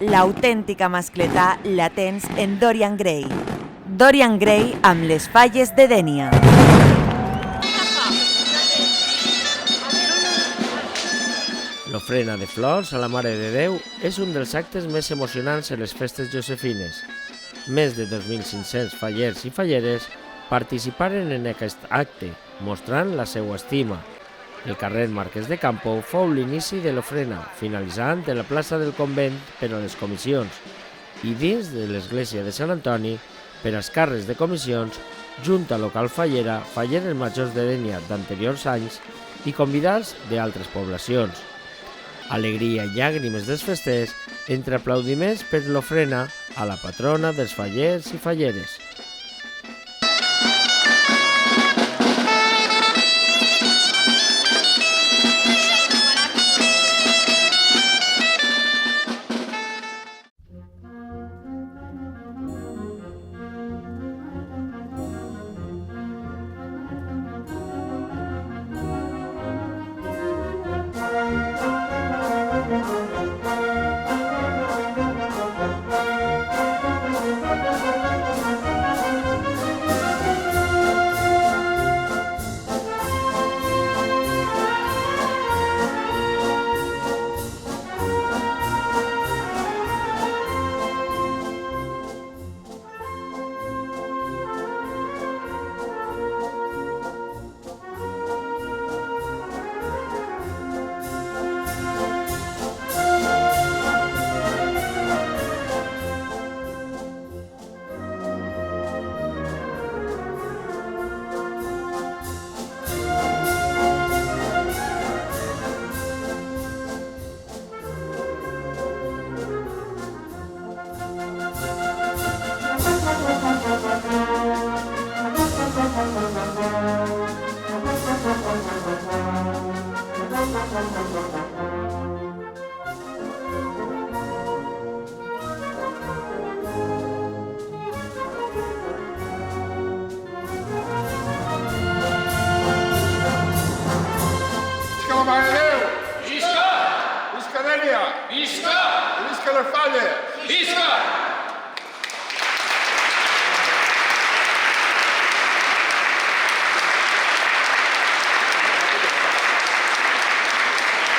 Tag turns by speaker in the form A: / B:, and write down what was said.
A: l'autèntica mascletà la tens en Dorian Gray. Dorian Gray amb les falles de Dénia.
B: L'ofrena de flors a la Mare de Déu és un dels actes més emocionants en les festes josefines. Més de 2.500 fallers i falleres participaren en aquest acte, mostrant la seva estima. El carrer Marquès de Campo fou l'inici de l'ofrena, finalitzant de la plaça del convent per a les comissions i dins de l'església de Sant Antoni per als càrrecs de comissions, Junta Local Fallera, falleres majors de Dénia d'anteriors anys i convidats d'altres poblacions. Alegria i llàgrimes dels festers entre aplaudiments per l'ofrena a la patrona dels fallers i falleres.
C: Visca la Mare de Déu! Visca! Visca Dénia! Visca! Visca les falles!